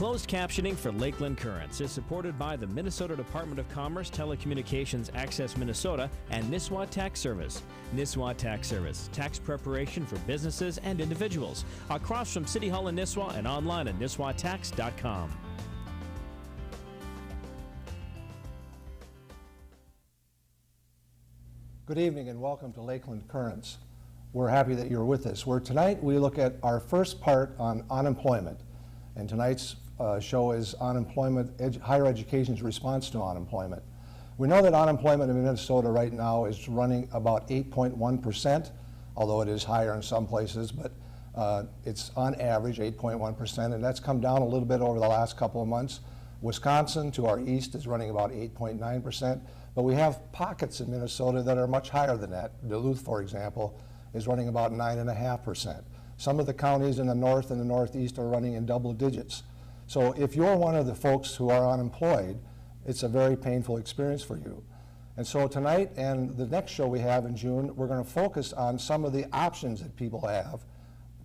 Closed captioning for Lakeland Currents is supported by the Minnesota Department of Commerce, Telecommunications Access Minnesota, and Nisswa Tax Service. Nisswa Tax Service, tax preparation for businesses and individuals. Across from City Hall in Nisswa and online at nisswatax.com. Good evening and welcome to Lakeland Currents. We're happy that you're with us. Tonight we look at our first part on unemployment. And tonight's show is unemployment, higher education's response to unemployment. We know that unemployment in Minnesota right now is running about 8.1%, although it is higher in some places, but it's on average 8.1%, and that's come down a little bit over the last couple of months. Wisconsin to our east is running about 8.9%, but we have pockets in Minnesota that are much higher than that. Duluth, for example, is running about 9.5%. Some of the counties in the north and the northeast are running in double digits. So if you're one of the folks who are unemployed, it's a very painful experience for you. And so tonight and the next show we have in June, we're going to focus on some of the options that people have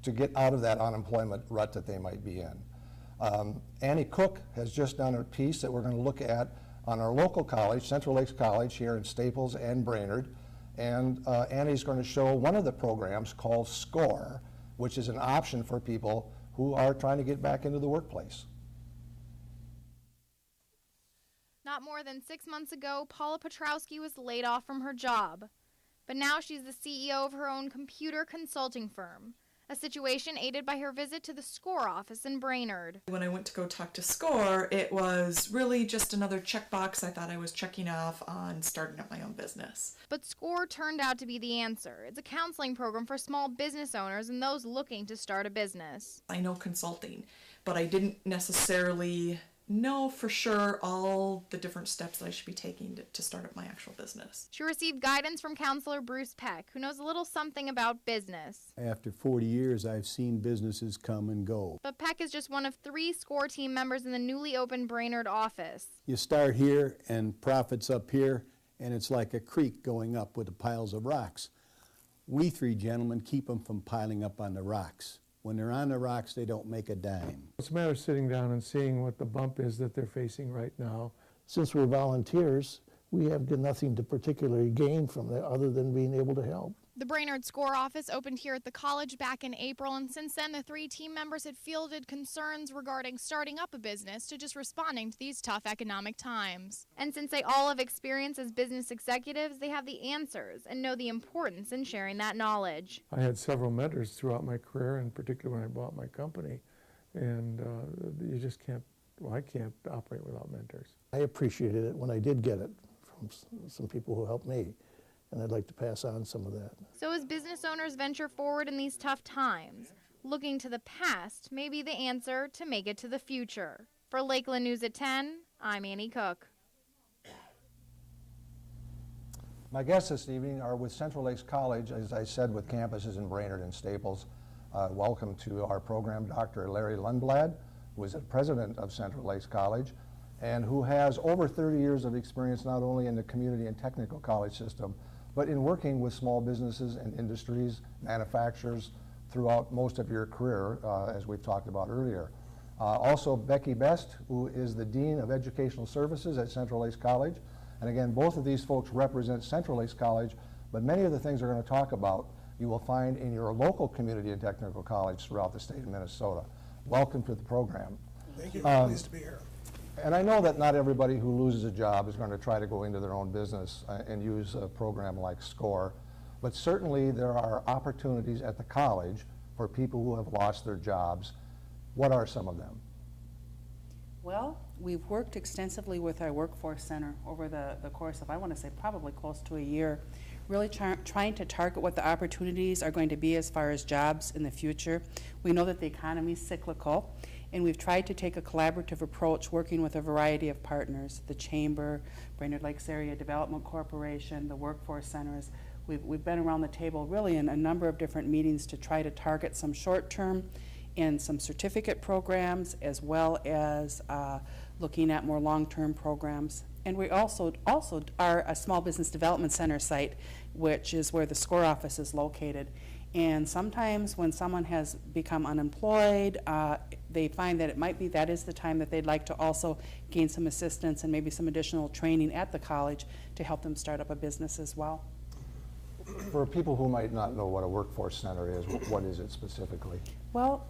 to get out of that unemployment rut that they might be in. Annie Cook has just done a piece that we're going to look at on our local college, Central Lakes College here in Staples and Brainerd. And Annie's going to show one of the programs called SCORE, which is an option for people who are trying to get back into the workplace. Not more than 6 months ago, Paula Petrowski was laid off from her job. But now she's the CEO of her own computer consulting firm, a situation aided by her visit to the SCORE office in Brainerd. When I went to go talk to SCORE, it was really just another checkbox I thought I was checking off on starting up my own business. But SCORE turned out to be the answer. It's a counseling program for small business owners and those looking to start a business. I know consulting, but I didn't necessarily know for sure all the different steps that I should be taking to start up my actual business. She received guidance from counselor Bruce Peck, who knows a little something about business. After 40 years, I've seen businesses come and go. But Peck is just one of 3 SCORE team members in the newly opened Brainerd office. You start here and profits up here, and it's like a creek going up with the piles of rocks. We 3 gentlemen keep them from piling up on the rocks. When they're on the rocks, they don't make a dime. It's a matter of sitting down and seeing what the bump is that they're facing right now. Since we're volunteers, we have nothing to particularly gain from that other than being able to help. The Brainerd SCORE office opened here at the college back in April, and since then the 3 team members had fielded concerns regarding starting up a business to just responding to these tough economic times. And since they all have experience as business executives, they have the answers and know the importance in sharing that knowledge. I had several mentors throughout my career, in particular when I bought my company, and you just can't, I can't operate without mentors. I appreciated it when I did get it from some people who helped me. And I'd like to pass on some of that. So as business owners venture forward in these tough times, looking to the past may be the answer to make it to the future. For Lakeland News at 10, I'm Annie Cook. My guests this evening are with Central Lakes College, as I said, with campuses in Brainerd and Staples. Welcome to our program, Dr. Larry Lundblad, who is the president of Central Lakes College, and who has over 30 years of experience not only in the community and technical college system, but in working with small businesses and industries, manufacturers, throughout most of your career, as we've talked about earlier. Also, Becky Best, who is the Dean of Educational Services at Central Lakes College. And again, both of these folks represent Central Lakes College, but many of the things we're going to talk about you will find in your local community and technical college throughout the state of Minnesota. Welcome to the program. Thank you. Pleased to be here. And I know that not everybody who loses a job is going to try to go into their own business and use a program like SCORE, but certainly there are opportunities at the college for people who have lost their jobs. What are some of them? Well, we've worked extensively with our workforce center over the course of, I want to say, probably close to a year, really trying to target what the opportunities are going to be as far as jobs in the future. We know that the economy is cyclical, and we've tried to take a collaborative approach working with a variety of partners, the Chamber, Brainerd Lakes Area Development Corporation, the workforce centers. We've been around the table really in a number of different meetings to try to target some short-term and some certificate programs, as well as looking at more long-term programs. And we also are a small business development center site, which is where the SCORE office is located. And sometimes when someone has become unemployed, they find that it might be that is the time that they'd like to also gain some assistance and maybe some additional training at the college to help them start up a business as well. For people who might not know what a workforce center is, what is it specifically? Well,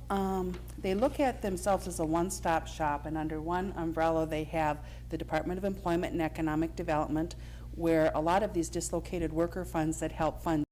they look at themselves as a one-stop shop, and under one umbrella they have the Department of Employment and Economic Development, where a lot of these dislocated worker funds that help fund